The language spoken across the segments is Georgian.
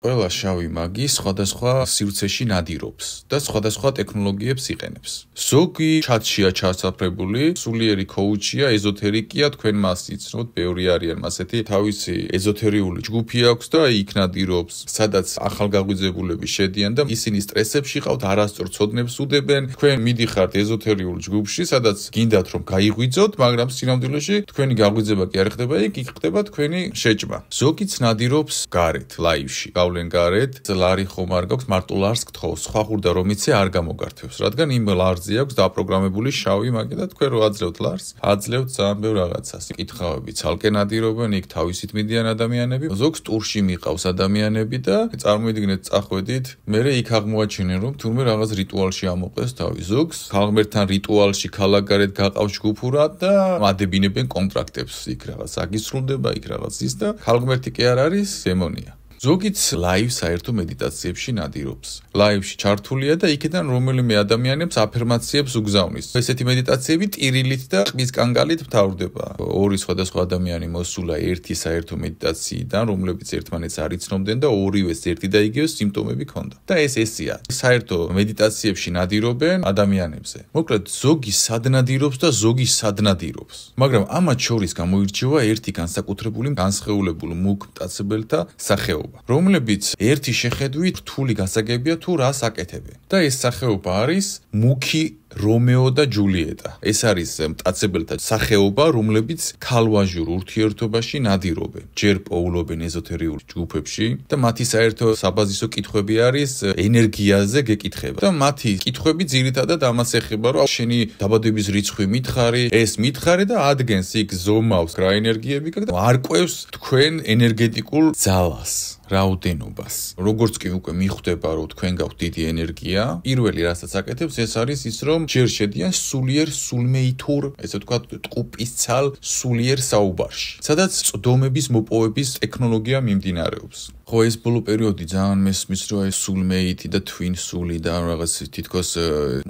ყველა შავი მაგი სხვადასხვა სივრცეში ნადირობს და სხვადასხვა ტექნოლოგიებს იყენებს. ზოგი ჩატშია ჩასაფრებული, სულიერი კოუჩია, ეზოთერიკია, თქვენ მას იცნობთ, ბევრი არიან ასეთი თავისი ეზოთერიული ჯგუფი აქვს და იქ ნადირობს, სადაც ახალგაზრდები შედიან და ისინი სტრესებში ყავთ, არასწორ ცოდნებს უდებენ. თქვენ მიდიხართ ეზოთერიულ ჯგუფში, სადაც გინდათ რომ გაიღვიძოთ, მაგრამ სინამდვილეში თქვენი გაღვიძება კი არ ხდება იქ, იქ ხდება თქვენი შეჭმა. ზოგიც ნადირობს გარეთ, ლაივში. გავლენ გარეთ, ლარი ხომ არ გაქვს, მარტო ლარს გთხოვს, სხვა ხურდა რომ იცი არ გამოგართვებს, რადგან იმ ლარზე აქვს დაპროგრამებული შავი მაგი და თქვენ რო აძლევთ ლარს, აძლევთ ძალიან ბევრ რაღაცას. კითხავები ცალკე ნადირობენ, იქ თავისით მიდიან ადამიანები, ზოგს ტურში მიყავს ადამიანები და წარმოიდგინეთ, წახვედით, მერე იქ აღმოაჩენენ რომ თურმე რაღაც რიტუალში ამოყეს თავი. ზოგს ქალღმერთთან რიტუალში ქალაგარეთ გაყავს ჯგუფურად და ადებინებენ კონტრაქტებს, იქ რაღაც აგისრულდება, იქ რაღაც ის და ქალღმერთი კი არ არის დემონია. ზოგიც ლაივ საერთო მედიტაციებში ნადირობს. ლაივში ჩართულია და იქიდან რომელიმე ადამიანებს აფერმაციებს უგზავნის. ესეთი მედიტაციები ტირილით და ყბის კანგალით მთავრდება. ორი სხვადასხვა ადამიანი მოსულა ერთი საერთო მედიტაციიდან, რომლებიც ერთმანეთს არ იცნობდნენ და ორივეს ერთი და იგივე სიმპტომები ჰქონდა. და ესეა. საერთო მედიტაციებში ნადირობენ ადამიანებზე. მოკლედ, ზოგი სადნადირობს და ზოგი სადნადირობს. მაგრამ ამათ შორის გამოირჩევა ერთი განსაკუთრებული განსხეულებულ მუქ მტაცებელთა სახეობა. რომლებიც ერთი შეხედვით რთული გასაგებია თუ რას აკეთებენ. და ეს სახეობა არის მუქი რომეო და ჯულიეტა. ეს არის მტაცებელთა სახეობა, რომლებიც ქალვაჟურ ურთიერთობაში ნადირობენ. ჯერ პოულობენ ეზოთერიულ ჯგუფებში და მათი საერთო საბაზისო კითხვები არის ენერგიაზე გეკითხება. და მათი კითხვები ძირითადად ამას ეხება, რომ შენი დაბადების რიცხვი მითხარი, ეს მითხარი და ადგენს იქ ზომავს რა ენერგიები გაქვს და არკვევს თქვენ ენერგეტიკულ ძალას. რაოდენობას. როგორც კი უკვე მიხვდება, რომ თქვენ გაქვთ დიდი ენერგია, პირველი რასაც აკეთებს, ეს არის ის, რომ ჯერ შედიან სულიერ სულმეითურ, ესე ვთქვათ, ტყუპისცალ სულიერ საუბარში, სადაც წვდომების მოპოვების ტექნოლოგია მიმდინარეობს. ხო, ეს ბოლო პერიოდი ძალიან მესმის, რომ ეს სულმეითი და twin სული და რაღაც თითქოს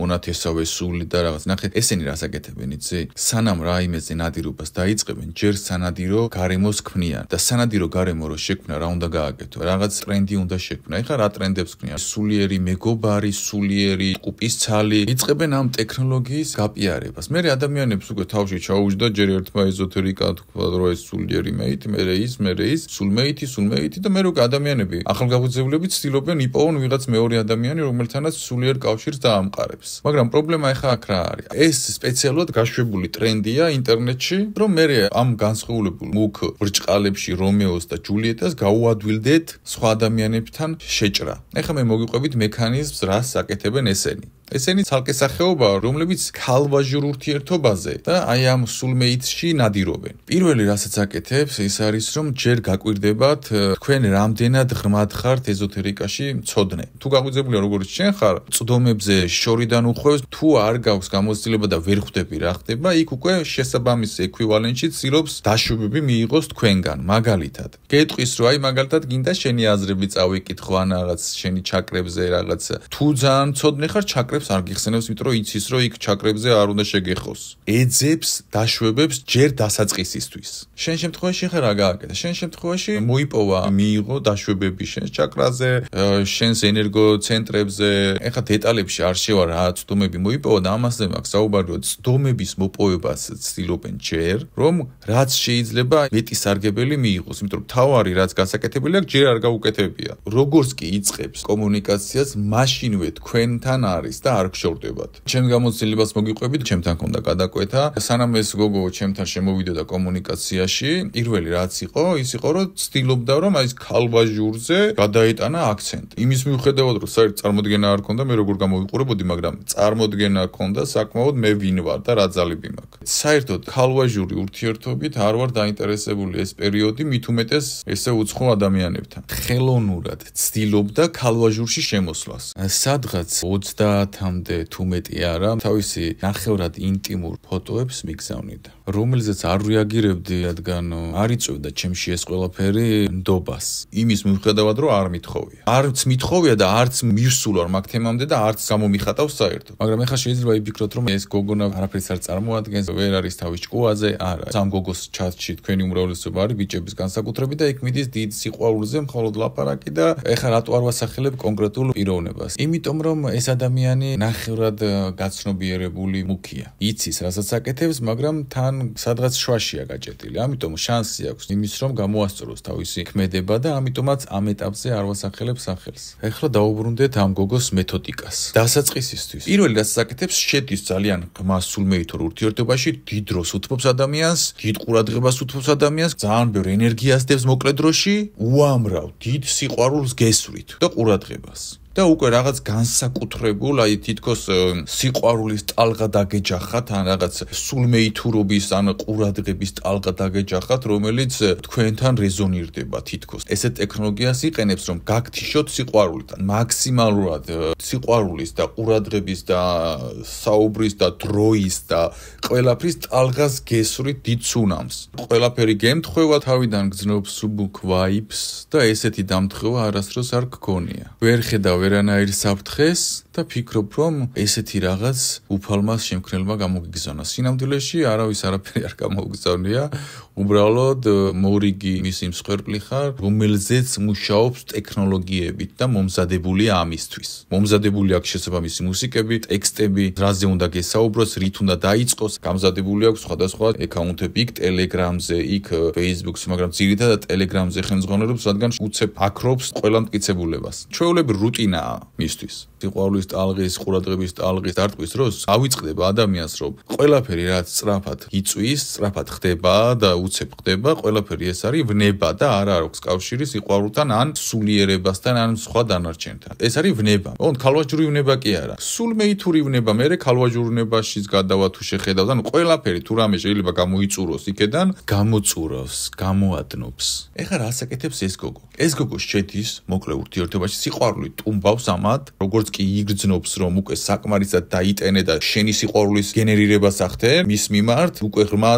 მონათესავე სული და რაღაც. ნახეთ, ესენი რას აკეთებენ, იცი? სანამ რაიმეზე ნადირობას დაიწყებენ, ჯერ სანადირო გარემოს ქმნიან და სანადირო გარემო რო შექმნა, რა უნდა გააკეთო? რაღაც ტრენდი უნდა შექმნა. ეხლა რა ტრენდებს ქმნიან? სულიერი მეგობარი, სულიერი ტყუპისცალი. იწყებენ ამ ტექნოლოგიის გაპიარებას. მერე ადამიანებს უკვე თავში ჩაუჯდა ჯერ ერთმა ეზოთერიკა თქვა, რომ ეს სულიერი მეითი, მერე ის, სულმეითი და მერე ადამიანები ახალგაზრდები ცდილობენ იპოვონ ვიღაც მეორე ადამიანი, რომელთანაც სულიერ კავშირს დაამყარებს. მაგრამ პრობლემა ახლა აქ რა არის? ეს სპეციალურად გაშვებული ტრენდია ინტერნეტში, რომ მე ამ განსხეულებულ მუქ ბრჭყალებში რომეოს და ჯულიეტას გაუადვილდეთ სხვა ადამიანებთან შეჭრა. ახლა მე მოგიყვებით მექანიზმს, რას აკეთებენ ესენი. ესენი ცალკე სახეობაა, რომლებიც ქალვაჟურ ურთიერთობაზე და აი ამ სულმეითში ნადირობენ. პირველი რასაც აკეთებს, ის არის რომ ჯერ გაკვირდებათ თქვენ რამდენად ღრმად ხართ ეზოთერიკაში მცოდნე. თუ გაგვიძებულია როგორც შენ ხარ, წვდომებზე შორიდან უხვევს, თუ არ გაქვს გამოცდილება და ვერ ხვდები რა ხდება, იქ უკვე შესაბამის ეკვივალენტში ცდილობს დაშვებები მიიღოს თქვენგან, მაგალითად. გეტყვის რომ აი მაგალითად გინდა შენი აზრები წავიკითხო ან რაღაც შენი ჩაკრებზე რაღაც. თუ ძალიან მცოდნე ხარ, ჩაკრებს არ გიხსენებს, იმიტომ რომ იცის რომ იქ ჩაკრებზე არ უნდა შეგეხოს. ეძებს დაშვებებს ჯერ დასაწყისისთვის. შენ შემთხვევაში ხარ რა გააკეთა? შენ შემთხვევაში მოიპოვა მიიღო დაშვებები შენს ჩაკრაზე, შენს ენერგოცენტრებზე. ეხლა დეტალებში არ შევა რა წვდომები მოიპოვა და ამაზე მაქვს საუბარი, რომ წვდომების მოპოვებას ცდილობენ ჯერ, რომ რაც შეიძლება მეტი სარგებელი მიიღოს, იმიტომ რომ თავარი რაც გასაკეთებელი აქვს, ჯერ არ გაუკეთებია. როგორც კი იწყებს კომუნიკაციას, მაშინვე თქვენთან არის და არ გშორდებათ. ჩემ გამოცდილებას მოგიყვებით, ჩემთან ქონდა გადაკვეთა. სანამ ეს გოგო ჩემთან შემოვიდოდა კომუნიკაციაში, პირველი რაც იყო, ის იყო, რომ ცდილობდა რომ აი ეს ქალვაჟურზე გადაეტანა აქცენტი. იმის მიუხედავად, რომ საერთოდ წარმოდგენა არ ქონდა, მე როგორ გამოვიყურებოდი, მაგრამ წარმოდგენა ქონდა საკმაოდ მე ვინ ვარ და რა ძალები მაქვს. საერთოდ ქალვაჟური ურთიერთობით არ ვარ დაინტერესებული ეს პერიოდი, მით უმეტეს ესე უცხო ადამიანებთან. ხელოვნურად ცდილობდა ქალვაჟურში შემოსვლას. სადღაც 30-მდე თუ მეტი არა, თავისი ნახევრად ინტიმურ ფოტოებს მიგზავნიდა. რომელზეც არ რეაგირებდი, რადგან არ იწევდა ჩემში ეს ყველაფერი ნდობას. იმის მიუხედავად, რომ არ მithოვია. არც მithოვია და არც მივსულვარ მაგ თემამდე და არც გამომიხატავს საერთოდ. მაგრამ ეხლა შეიძლება იფიქროთ, რომ ეს გოგონა არაფერს არ წარმოადგენს, ვერ არის თავის ჭკუაზე, არა. სამ გოგოს ჩატში თქვენი უმრავლესობა არის ბიჭების განსაკუთრებით და იქ მიდის დიდ სიყვარულზე მხოლოდ ლაპარაკი და ეხლა რატო არ ვასახელებ კონკრეტულ პიროვნებას? იმიტომ რომ ეს ადამიანი ნახევრად გაცნობიერებული მუქია. იცის, რასაც აკეთებს, მაგრამ თან სადღაც შვაშია გაჭედილი. ამიტომ შანსი აქვს იმის, რომ გამოასწოროს თავისი ქმედება და ამიტომაც ამ ეტაპზე არ ვასახელებ სახელს. ეხლა დაუბრუნდეთ ამ გოგოს მეთოდიკას. დასაწყისისთვის. პირველი რაც აკეთებს, შედის ძალიან ღრმა სულმეითურ ურთიერთობაში, დიდ დროს უთმობს ადამიანს, დიდ ყურადღებას უთმობს ადამიანს, ძალიან ბევრ ენერგიას დევს მოკლე დროში, უამრავ დიდ სიყვარულს გესვრით და ყურადღებას. და უკვე რაღაც განსაკუთრებულ, აი თითქოს სიყვარულის ტალღა დაგეჯახათ, ან რაღაც სულმეითურობის, ან ყურადღების ტალღა დაგეჯახათ, რომელიც თქვენთან რეზონირდება თითქოს. ესეთ ტექნოლოგიას იყენებს, რომ გაგთიშოთ სიყვარულთან. მაქსიმალურად სიყვარულის და ყურადღების და საუბრის და დროის და ყველაფრის ტალღას გესვრით დიდ ცუნამს. ყველაფერი გემთხვევა, თავიდან გძნობს subuk vibes და ესეთი დამთხვევა არასდროს არ გქონია. ვერ ხედავ ვერანაირ საფრთხეს და ფიქრობ, რომ ესეთი რაღაც უფალმა შემქმნელმა გამოგიგზავნა. სინამდვილეში არავის არაფერი არ გამოგიგზავნია, უბრალოდ მორიგი მისი მსხვერპლი ხარ, რომელზეც მუშაობს ტექნოლოგიებით და მომზადებულია ამისთვის. მომზადებული აქვს შესაბამისი მუსიკები, ტექსტები, რაზე უნდა გესაუბროს, რით უნდა დაიწყოს, გამზადებული აქვს სხვადასხვა აკაუნტები, იქ Telegram-ზე, იქ Facebook-ზე, მაგრამ ძირითადად Telegram-ზე ხელმძღვანელობს, რადგან უცებ აკრობს ყველა მტკიცებულებას. ჩვეულები რუტინაა მისთვის. სიყვარულის ტალღის, ყურადღების ტალღის დარტყმის დროს ავიწყდება ადამიანს, რომ ყველაფერი რაც სწრაფად იწვის, სწრაფად ხდება და უცებ ხდება, ყველაფერი ეს არის ვნება და არ აქვს კავშირი სიყვარულთან ან სულიერებასთან ან სხვა დანარჩენთან. ეს არის ვნება. ოღონდ ქალვაჯური ვნება კი არა. სულმეითური ვნება, მე ქალვაჯურ ვნებაშიც გადავა თუ შეხედავ, ან ყველაფერი თუ რამე შეიძლება გამოიწუროს იქედან, გამოწურავს, გამოადნობს. ეხლა რას აკეთებს ეს გოგო? ეს გოგო შედის მოკლე ურთიერთობაში, სიყვარული ტუმბავს ამათ, როგორც კი იგრძნობს, რომ უკვე საკმარისად დაიტენე და შენი სიყვარულის გენერირებას ახდე, მის მიმართ უკვე ღრმა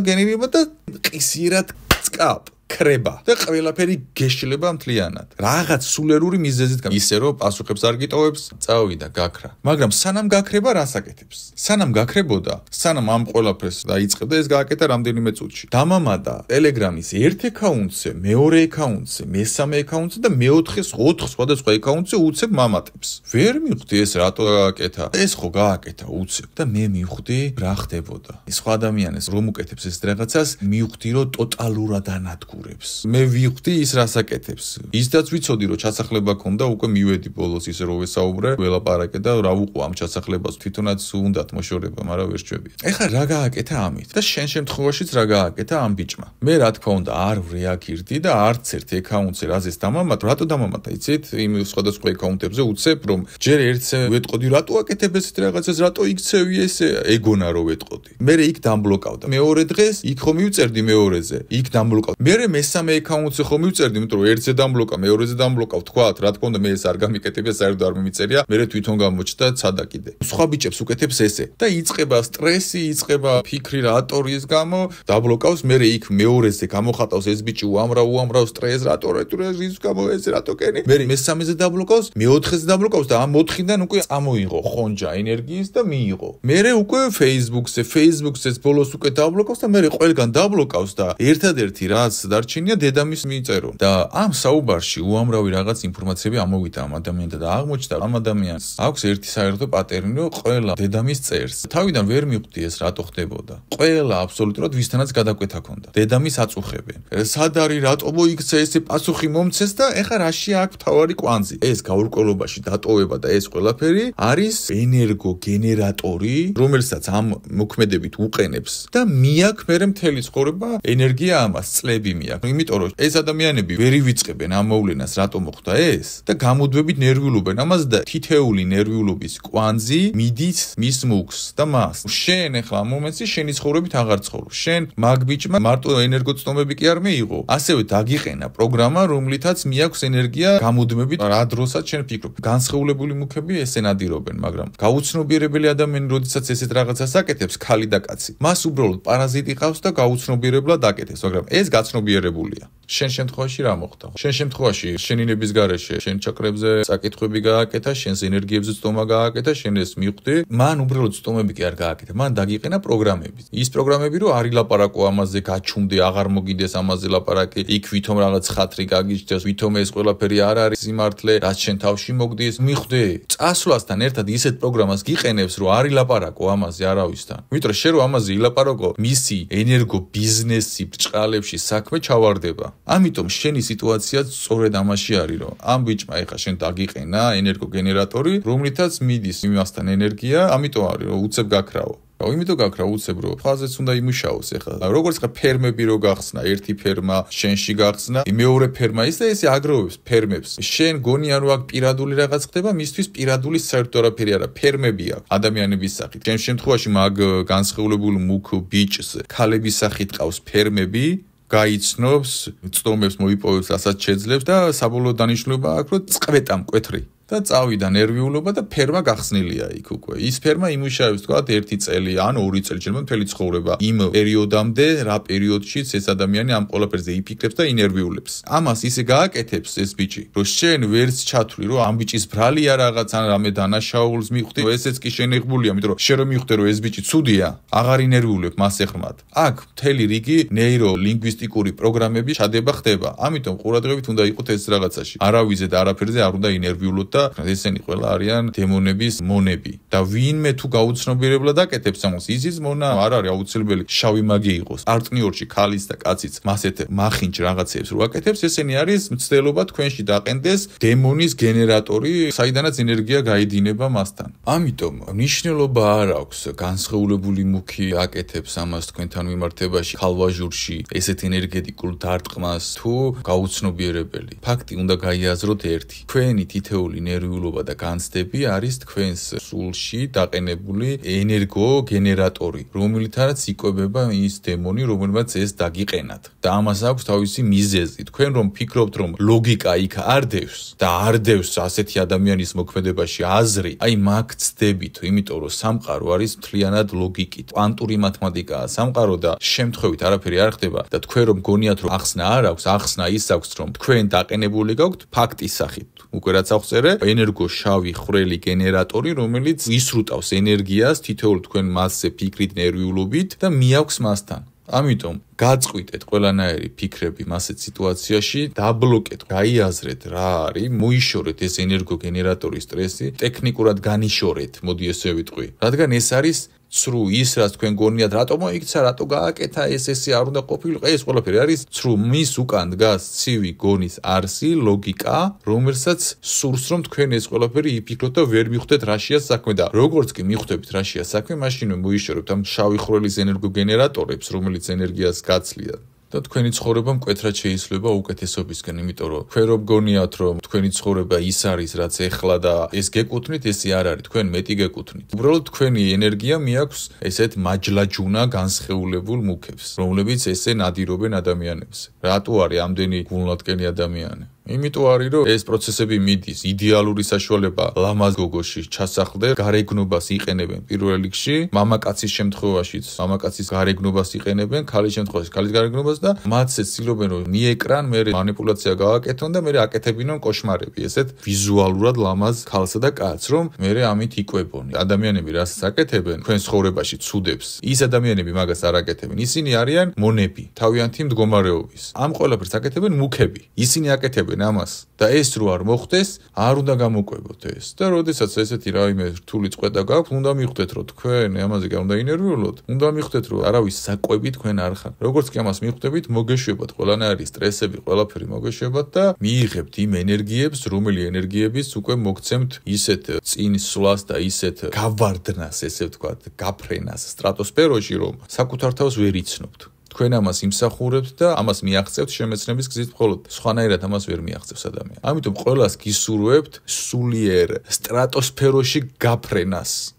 გენერირება და ყისიერად წკაპ. ქრება და ყველაფერი გეშლება მთლიანად. რაღაც სულერური მიზეზით ისე რომ პასუხებს არ გიტოვებს, წავიდა გაქრა. მაგრამ სანამ გაქრება რას აკეთებს? სანამ გაქრებოდა, სანამ ამ ყველაფერს დაიწყებდა, ეს გააკეთა რამდენიმე წუთში. დამამადა Telegram-ის ერთ აკაუნტზე, მეორე აკაუნტზე, მესამე აკაუნტზე და მეოთხე 4 სხვადასხვა აკაუნტზე უცებ მამატებს. ვერ მივხვდი ეს რატო გააკეთა. ეს ხო გააკეთა უცებ და მე მივხვდი რა ხდებოდა. სხვა ადამიანს რომ უკეთებს ეს რაღაცას, მივხვდი რომ ტოტალურად ანადგურებს. მე ვიხვდი ის რას აკეთებს. ისდაც ვიცოდი რომ ჩასახლება ქონდა, უკვე მივედი ბოლოს ისე რომ ვესაუბრე, ველაპარაკე და რა ვუყვა ამ ჩასახლებას, თვითონაც უნდათ მოშორება, მაგრამ ვერ შევი. ეხლა რა გააკეთა ამით? და შენ შემთხვევაშიც რა გააკეთა ამ ბიჭმა? მე რა თქმა უნდა არ რეაგირდი და არც ერთ აკაუნტზე რაზეც დამამატ, რატო დამამატა, იცით? იმ სხვადასხვა აკაუნტებზე უცებ რომ ჯერ ერთზე ვეტყოდი, რატო აკეთებ ესეთ რაღაცას, რატო იქცევი ესე, ეგონა რომ ვეტყოდი. მე იქ დამბლოკავდა. მეორე დღეს იქ ხომ მივწერდი მეორეზე, იქ დამბლოკავდა. მე მესამე აკაუნტზე ხომ მივწერდი, იმიტომ რომ ერთზე დამბლოკა, მეორეზე დამბლოკა, ვთქვათ, რა თქმა უნდა მე ეს არ გამიკეთებია, საერთოდ არ მიმიწერია, მე თვითონ გამოჩნდა ცადა კიდე. სხვა ბიჭებს უკეთებს ესე და იწყება სტრესი, იწყება ფიქრი რატორის გამო, დაბლოკავს, მე იქ მეორეზე გამოხატავს ეს ბიჭი უამრავ სტრესს, რატო რის გამო ესე რატო კენი? მე მესამეზე დაბლოკავს, მეოთხეზე დაბლოკავს და ამ 4-დან უკვე წამოიღო ხონჯა ენერგიის და მიიღო. მე უკვე Facebook-ზე ბოლოს უკვე დაბლოკავს და მე ყველგან დაბლოკავს და ერთადერთი რაც დარჩენია დედამის მიწერო და ამ საუბარში უამრავი რაღაც ინფორმაციები ამოვიდა ამ ადამიანთან და აღმოჩნდა ამ ადამიანს აქვს ერთი საერთო პატერნი, რომ ყველა დედამის წერს. თავიდან ვერ მივხვდი ეს რატო ხდებოდა. ყველა აბსოლუტურად ვისთანაც გადაკვეთა ქონდა. დედამის აწუხებენ. სად არის რატო მოიქცა ესე პასუხი მომცეს და ეხა რაში აქვს თავარი კვანძი. ეს გაურკვევლობაში დატოვება და ეს ყველაფერი არის ენერგოგენერატორი, რომელსაც ამ მოქმედებით უყენებს და მიაქვს მერე მთელი ცხოვრება ენერგია ამას წლები აქვს. იმიტომ რომ ეს ადამიანები ვერ ივიწყებენ ამ მოვლენას, რატომ მოხდა ეს და გამოდვებით ნერვიულობენ ამას და თითეული ნერვიულობის კვანძი მიდის მის მუქს და მას. შენ ახლა ამ მომენტში შენი ცხოვრებით აღარ ცხოვრობ. შენ მაგ ბიჭმა მარტო ენერგოცნობები კი არ მიიღო, ასევე დაგიყენა პროგრამა, რომლითაც მიაქვს ენერგია გამოდმებით რა დროსაც შენ ფიქრობ. განსხეულებული მუქები ესე ნადირობენ, მაგრამ გაუცნობიერებელი ადამიანი, როდესაც ესეთ რაღაცას აკეთებს, ქალი და კაცი, მას უბრალოდ პარაზიტი ყავს და გაუცნობიერებლად აკეთებს, მაგრამ ეს გაცნობიერებულია. შენ შემთხვევაში რა მოხდა? შენ შემთხვევაში შენინების გარეშე, შენ ჩაკრებზე საკითხები გააკეთა, შენს ენერგიებზე წტომა გააკეთა, შენ ეს მიხვდი, მან უბრალოდ წტომები კი არ გააკეთა, მან დაგიყენა პროგრამები. ის პროგრამები რომ არ ილაპარაკო ამაზე, გაჩუმდე, აღარ მოგიდეს ამაზე ლაპარაკი, იქ ვითომ რაღაც ხათრი გაგიჩნდეს, ვითომ ეს ყველაფერი არ არის სიმართლე, რაც შენ თავში მოგდის, მიხვდი, წასვლასთან ერთად ისეთ პროგრამას გიყენებს, რომ არ ილაპარაკო ამაზე არავისთან. იმიტომ რომ შენ რომ ამაზე ილაპარაკო, მისი ენერგო ბიზნესი ბრჭყალებში საქმე ჩავარდება. ამიტომ შენი სიტუაციაც სწორედ ამაში არის, რომ ამ ბიჭმა ეხა შენ დაგიყენა ენერგოგენერატორი, რომლითაც მიდის იმასთან ენერგია, ამიტომ არის რომ უცებ გაქრავო. იმიტომ გაქრავ უცებ რომ ფაზეც უნდა იმუშაოს ეხლა. როგორც ხა ფერმები რო გახსნა, ერთი ფერმა შენში გახსნა, მეორე ფერმა ის და ესე აგროვებს ფერმებს. შენ გონია რომ აქ პირადული რაღაც ხდება, მისთვის პირადული საერთოდ არაფერი არა, ფერმები აქვს ადამიანების სახით. შენ შემთხვევაში მაგ განსხეულებულ მუქ ბიჭს ქალების სახით ყავს ფერმები, გაიცნობს, წტომებს მოიპოვებს, რასაც შეძლებს და საბოლოო დანიშნულება აქვს რომ წყვეტა მკვეთრი. და წავიდა ნერვიულობა და ფერმა გახსნილია იქ უკვე. ის ფერმა იმუშავებს თქვა 1 წელი ან 2 წელი შეიძლება მთელი ცხოვრება. იმ პერიოდამდე, რა პერიოდშიც ეს ადამიანი ამ ყველაფერზე იფიქრებს და ინერვიულებს. ამას ისე გააკეთებს ეს ბიჭი, რომ შენ ვერც ჩათვლი, რომ ამ ბიჭის ბრალია რაღაც ან რამე დანაშაულს მიხვდი, ესეც კი შენიღბულია, იმიტომ რომ შენ რომ მიხვდე რომ ეს ბიჭი ცუდია, აღარ ინერვიულებ მას ეხმად. აქ მთელი რიგი ნეიროლინგვისტიკური პროგრამები ჩადება ხდება. ამიტომ ყურადღებით უნდა იყოთ ეს რაღაცაში. არავიზე და არაფერზე არ უნდა ინერვიულოთ და ესენი ყველა არიან დემონების მონები და ვინმე თუ გაუცნობიერებლად აკეთებს ამას, ისიც მონა არ არის აუცილებელი შავი მაგი იყოს. პარტნიორში ქალის და კაცის მასეთ მახინჯ რაღაცებს რო აკეთებს, ესენი არის მცდელობა თქვენში დაყენდეს დემონის გენერატორი, საიდანაც ენერგია გაიდინება მასთან. ამიტომ მნიშვნელობა არ აქვს განსხეულებული მუქი აკეთებს ამას თქვენთან მიმართებაში, ხალვაჟურში, ესეთ ენერგეტიკულ დარტყმას თუ გაუცნობიერებელი. ფაქტი უნდა გაიაზროთ ერთი. თქვენი თითეული ნერვიულობა და განცდები არის თქვენს სულში დაყენებული ენერგოგენერატორი, რომელთაც იკვებება ის დემონი, რომელმაც ეს დაგიყენათ. და ამას აქვს თავისი მიზეზი. თქვენ რომ ფიქრობთ, რომ ლოგიკა იქ არ დევს და არ დევს ასეთი ადამიანის მოქმედებაში აზრი, აი მაგ ცდებით, იმიტომ რომ სამყარო არის მთლიანად ლოგიკით. კვანტური მათემატიკაა სამყარო და შემთხვევით არაფერი არ ხდება და თქვენ რომ გონიათ რომ ახსნა არ აქვს, ახსნა ის აქვს, რომ თქვენ დაყენებული გაქვთ ფაქტის სახით. უკვე რაც აღწერე, ენერგო შავი ხრელი გენერატორი, რომელიც ისრუტავს ენერგიას თითოეულ თქვენ მასზე ფიქრით, ნერვიულობით და მიაქვს მასთან. ამიტომ გაწყვიტეთ ყველანაირი ფიქრები მასეთ სიტუაციაში, დაბლოკეთ, გაიაზრეთ რა არის, მოიშორეთ ეს ენერგოგენერატორის სტრესი, ტექნიკურად განიშორეთ, მოდი ესე ვიტყვი. რადგან ეს არის ცრუ ის, რაც თქვენ გონიათ, რატო მოიქცა, რატო გააკეთა ესე არ უნდა ყოფილიყო, ეს ყველაფერი არის ცრუ. მის უკან დგას ცივი გონის არსი, ლოგიკა, რომელსაც სურს რომ თქვენ ეს ყველაფერი იფიქროთ და ვერ მიხვდეთ რაშია საქმე და როგორც კი მიხვდებით რაშია საქმე, მაშინვე მოიშორებთ ამ შავი ხრელის ენერგოგენერატორებს, რომელიც ენერგიას გაცლია. და თქვენი ცხოვრება მკვეთრად შეიძლება უკეთესობისკენ, იმიტომ რომ თქვენ რო გგონიათ, რომ თქვენი ცხოვრება ის არის, რაც ეხლა და ეს გეკუთვნით, ესე არ არის, თქვენ მეტი გეკუთვნით. უბრალოდ თქვენი ენერგია მიაქვს ესეთ მაჯლაჯუნა განსხეულებულ მუქებს, რომლებიც ესე ნადირობენ ადამიანებს. რატო არის ამდენი გულნათკენი ადამიანი? იმიტომ არის რომ ეს პროცესები მიდის იდეალური საშუალება ლამაზ გოგოში ჩასახლდე, გარეგნობას იყენებენ პირველ რიგში, მამაკაცის შემთხვევაშიც მამაკაცის გარეგნობას იყენებენ, ქალის შემთხვევაში ქალის გარეგნობას და მათს ეცილობენ რომ მიეკრან, მე მანიპულაცია გააკეთონ და მე აკეთებინონ კოშმარები, ესეთ ვიზუალურად ლამაზ ქალსა და კაცს, რომ მე ამით იკვებონ. ადამიანები რასაც აკეთებენ თქვენ ცხოვრებაში ცუდებს, ის ადამიანები მაგას არ აკეთებენ, ისინი არიან მონები, თავიანთი მდგომარეობის. ამ ყველაფერს აკეთებენ მუქები, ისინი აკეთებენ ამას და ეს რო არ მოხდეს, არ უნდა გამოკვებოთ ეს. და როდესაც ესეთი რაიმე რთული წყვეტა გაქვთ, უნდა მიხვდეთ, რომ თქვენ ამაზე კი უნდა ინერვიულოთ, უნდა მიხვდეთ, რომ არავის საკვები თქვენ არ ხართ. როგორც კი ამას მიხვდებით, მოგეშვებათ ყველანაირი სტრესები, ყველაფერი მოგეშვებათ და მიიღებთ იმ ენერგიებს, რომელი ენერგიების უკვე მოგცემთ ისეთ წინ სვლას და ისეთ გავარდნას, ესე ვთქვათ, გაფრენას სტრატოსფეროში, რომ საკუთარ თავს ვერ იცნობთ. თქვენ ამას იმსახურებთ და ამას მიაღწევთ შემეცნების გზით, მხოლოდ სხვანაირად ამას ვერ მიაღწევს ადამიანი. ამიტომ ყველას გისურვებთ სულიერ სტრატოსფეროში გაფრენას.